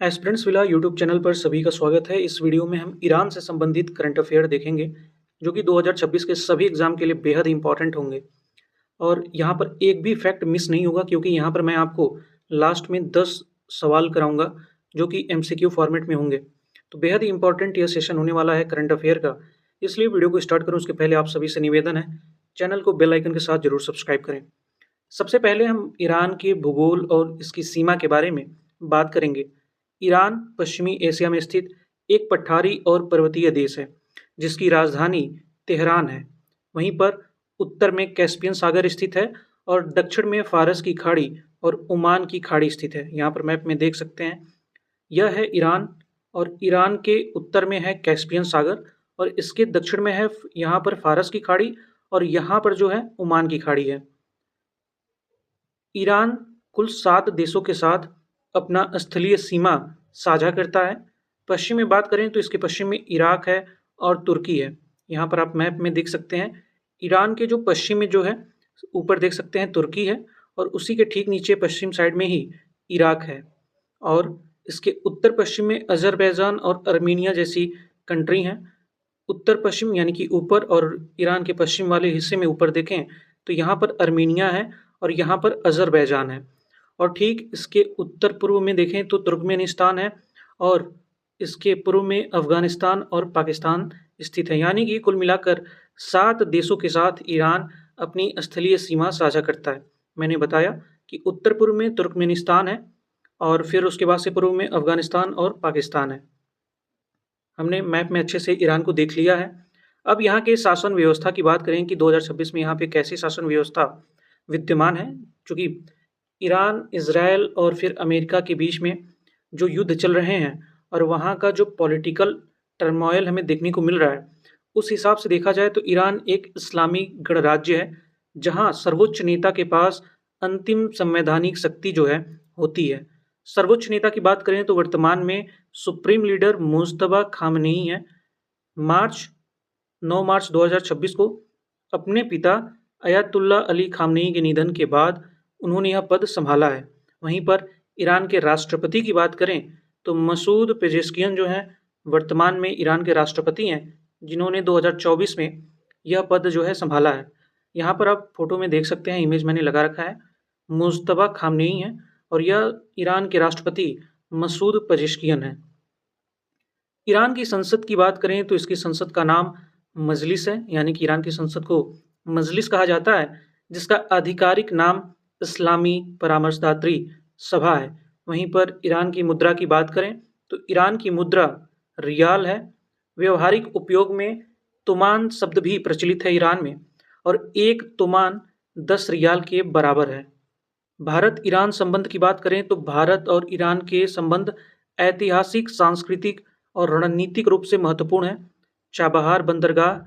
Aspirants villa YouTube channel पर सभी का स्वागत है। इस वीडियो में हम ईरान से संबंधित करंट अफेयर देखेंगे, जो कि 2026 के सभी एग्जाम के लिए बेहद इंपॉर्टेंट होंगे। और यहाँ पर एक भी फैक्ट मिस नहीं होगा, क्योंकि यहाँ पर मैं आपको लास्ट में 10 सवाल कराऊंगा, जो कि एमसीक्यू फॉर्मेट में होंगे। तो बेहद ही इंपॉर्टेंट यह सेशन होने वाला है करंट अफेयर का, इसलिए वीडियो को स्टार्ट करूँ उसके पहले आप सभी से निवेदन है, चैनल को बेल आइकन के साथ जरूर सब्सक्राइब करें। सबसे पहले हम ईरान के भूगोल और इसकी सीमा के बारे में बात करेंगे। ईरान पश्चिमी एशिया में स्थित एक पठारी और पर्वतीय देश है, जिसकी राजधानी तेहरान है। वहीं पर उत्तर में कैस्पियन सागर स्थित है और दक्षिण में फारस की खाड़ी और ओमान की खाड़ी स्थित है। यहाँ पर मैप में देख सकते हैं, यह है ईरान, और ईरान के उत्तर में है कैस्पियन सागर और इसके दक्षिण में है यहाँ पर फारस की खाड़ी और यहाँ पर जो है ओमान की खाड़ी है। ईरान कुल 7 देशों के साथ अपना स्थलीय सीमा साझा करता है। पश्चिम में बात करें तो इसके पश्चिम में इराक है और तुर्की है। यहाँ पर आप मैप में देख सकते हैं, ईरान के जो पश्चिम में जो है ऊपर देख सकते हैं तुर्की है, और उसी के ठीक नीचे पश्चिम साइड में ही इराक है। और इसके उत्तर पश्चिम में अजरबैजान और अर्मीनिया जैसी कंट्री हैं। उत्तर पश्चिम यानी कि ऊपर, और ईरान के पश्चिम वाले हिस्से में ऊपर देखें तो यहाँ पर अर्मीनिया है और यहाँ पर अजरबैजान है। और ठीक इसके उत्तर पूर्व में देखें तो तुर्कमेनिस्तान है, और इसके पूर्व में अफगानिस्तान और पाकिस्तान स्थित है। यानी कि कुल मिलाकर 7 देशों के साथ ईरान अपनी स्थलीय सीमा साझा करता है। मैंने बताया कि उत्तर पूर्व में तुर्कमेनिस्तान है और फिर उसके बाद से पूर्व में अफगानिस्तान और पाकिस्तान है। हमने मैप में अच्छे से ईरान को देख लिया है। अब यहाँ के शासन व्यवस्था की बात करें कि 2026 में यहाँ पे कैसी शासन व्यवस्था विद्यमान है। चूँकि ईरान, इज़राइल और फिर अमेरिका के बीच में जो युद्ध चल रहे हैं और वहाँ का जो पॉलिटिकल टर्मोइल हमें देखने को मिल रहा है, उस हिसाब से देखा जाए तो ईरान एक इस्लामी गणराज्य है, जहाँ सर्वोच्च नेता के पास अंतिम संवैधानिक शक्ति जो है होती है। सर्वोच्च नेता की बात करें तो वर्तमान में सुप्रीम लीडर मुज्तबा खामनेई है। 9 मार्च 2026 को अपने पिता अयातुल्ला अली खामनेई के निधन के बाद उन्होंने यह पद संभाला है। वहीं पर ईरान के राष्ट्रपति की बात करें तो मसूद पेजेस्कियन जो हैं वर्तमान में ईरान के राष्ट्रपति हैं, जिन्होंने 2024 में यह पद जो है संभाला है। यहाँ पर आप फोटो में देख सकते हैं, इमेज मैंने लगा रखा है, मुज्तबा खामनेई है और यह ईरान के राष्ट्रपति मसूद पेजेस्कियन है। ईरान की संसद की बात करें तो इसकी संसद का नाम मजलिस है, यानी कि ईरान की संसद को मजलिस कहा जाता है, जिसका आधिकारिक नाम इस्लामी परामर्शदात्री सभा है। वहीं पर ईरान की मुद्रा की बात करें तो ईरान की मुद्रा रियाल है। व्यवहारिक उपयोग में तुमान शब्द भी प्रचलित है ईरान में, और एक तुमान 10 रियाल के बराबर है। भारत ईरान संबंध की बात करें तो भारत और ईरान के संबंध ऐतिहासिक, सांस्कृतिक और रणनीतिक रूप से महत्वपूर्ण है। चाबहार बंदरगाह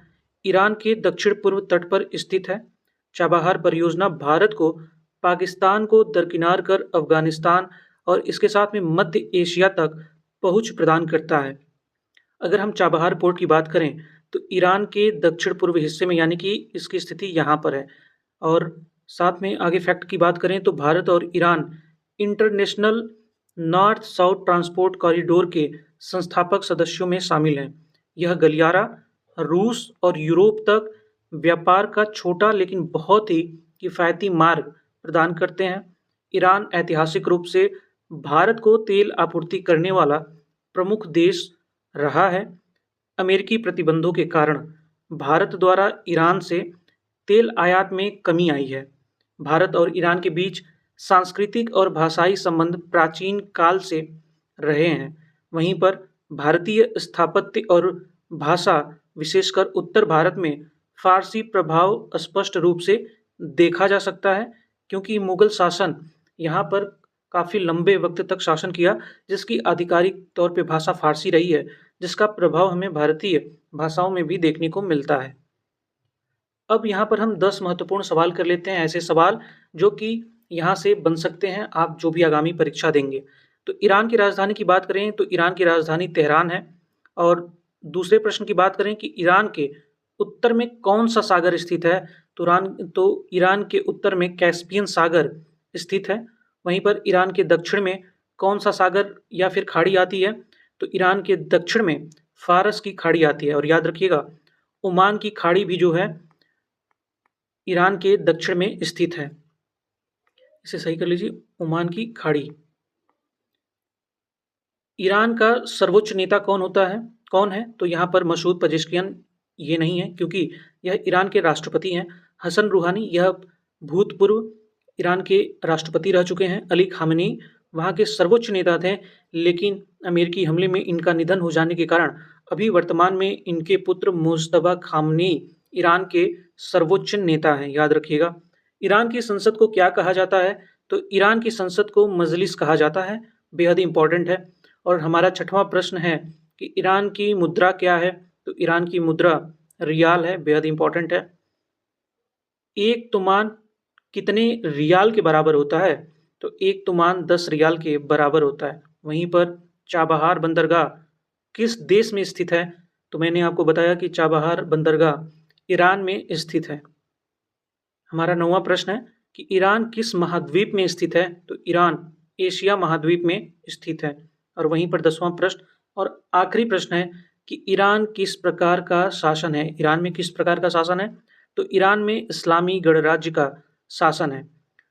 ईरान के दक्षिण पूर्व तट पर स्थित है। चाबहार परियोजना भारत को पाकिस्तान को दरकिनार कर अफगानिस्तान और इसके साथ में मध्य एशिया तक पहुंच प्रदान करता है। अगर हम चाबहार पोर्ट की बात करें तो ईरान के दक्षिण पूर्व हिस्से में, यानी कि इसकी स्थिति यहाँ पर है। और साथ में आगे फैक्ट की बात करें तो भारत और Iran international north south transport corridor के संस्थापक सदस्यों में शामिल हैं। यह गलियारा रूस और यूरोप तक व्यापार का छोटा लेकिन बहुत ही किफ़ायती मार्ग प्रदान करते हैं। ईरान ऐतिहासिक रूप से भारत को तेल आपूर्ति करने वाला प्रमुख देश रहा है। अमेरिकी प्रतिबंधों के कारण भारत द्वारा ईरान से तेल आयात में कमी आई है। भारत और ईरान के बीच सांस्कृतिक और भाषाई संबंध प्राचीन काल से रहे हैं। वहीं पर भारतीय स्थापत्य और भाषा, विशेषकर उत्तर भारत में फारसी प्रभाव स्पष्ट रूप से देखा जा सकता है, क्योंकि मुगल शासन यहाँ पर काफ़ी लंबे वक्त तक शासन किया, जिसकी आधिकारिक तौर पे भाषा फारसी रही है, जिसका प्रभाव हमें भारतीय भाषाओं में भी देखने को मिलता है। अब यहाँ पर हम 10 महत्वपूर्ण सवाल कर लेते हैं, ऐसे सवाल जो कि यहाँ से बन सकते हैं आप जो भी आगामी परीक्षा देंगे। तो ईरान की राजधानी की बात करें तो ईरान की राजधानी तेहरान है। और दूसरे प्रश्न की बात करें कि ईरान के उत्तर में कौन सा सागर स्थित है, तो ईरान के उत्तर में कैस्पियन सागर स्थित है। वहीं पर ईरान के दक्षिण में कौन सा सागर या फिर खाड़ी आती है? तो ईरान के दक्षिण में फारस की खाड़ी आती है। और याद रखिएगा, ओमान की खाड़ी भी जो है ईरान के दक्षिण में स्थित है। इसे सही कर लीजिए, ओमान की खाड़ी। ईरान का सर्वोच्च नेता कौन है? तो यहाँ पर मसूद पेजेश्कियान ये नहीं है, क्योंकि यह ईरान के राष्ट्रपति हैं। हसन रूहानी यह भूतपूर्व ईरान के राष्ट्रपति रह चुके हैं। अली खामेनी वहाँ के सर्वोच्च नेता थे, लेकिन अमेरिकी हमले में इनका निधन हो जाने के कारण अभी वर्तमान में इनके पुत्र मुज्तबा खामेनी ईरान के सर्वोच्च नेता हैं। याद रखिएगा। ईरान की संसद को क्या कहा जाता है? तो ईरान की संसद को मजलिस कहा जाता है। बेहद इंपॉर्टेंट है। और हमारा छठवां प्रश्न है कि ईरान की मुद्रा क्या है? तो ईरान की मुद्रा रियाल है। बेहद इंपॉर्टेंट है। एक तुमान कितने रियाल के बराबर होता है? तो एक तुमान 10 रियाल के बराबर होता है। वहीं पर चाबहार बंदरगाह किस देश में स्थित है? तो मैंने आपको बताया कि चाबहार बंदरगाह ईरान में स्थित है। हमारा 9वां प्रश्न है कि ईरान किस महाद्वीप में स्थित है? तो ईरान एशिया महाद्वीप में स्थित है। और वहीं पर 10वां प्रश्न और आखिरी प्रश्न है कि ईरान किस प्रकार का शासन है? ईरान में किस प्रकार का शासन है? तो ईरान में इस्लामी गणराज्य का शासन है।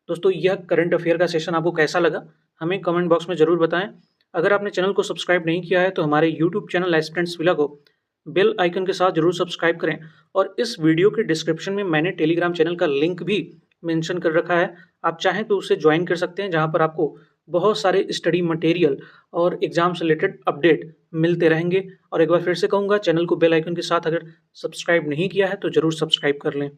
दोस्तों, यह करंट अफेयर का सेशन आपको कैसा लगा? हमें कमेंट बॉक्स में ज़रूर बताएं। अगर आपने चैनल को सब्सक्राइब नहीं किया है तो हमारे यूट्यूब चैनल एस्पिरेंट्स विला को बेल आइकन के साथ जरूर सब्सक्राइब करें। और इस वीडियो के डिस्क्रिप्शन में मैंने टेलीग्राम चैनल का लिंक भी मेंशन कर रखा है। आप चाहें तो उसे ज्वाइन कर सकते हैं, जहां पर आपको बहुत सारे स्टडी मटेरियल और एग्जाम से रिलेटेड अपडेट मिलते रहेंगे। और एक बार फिर से कहूँगा, चैनल को बेल आइकन के साथ अगर सब्सक्राइब नहीं किया है तो ज़रूर सब्सक्राइब कर लें।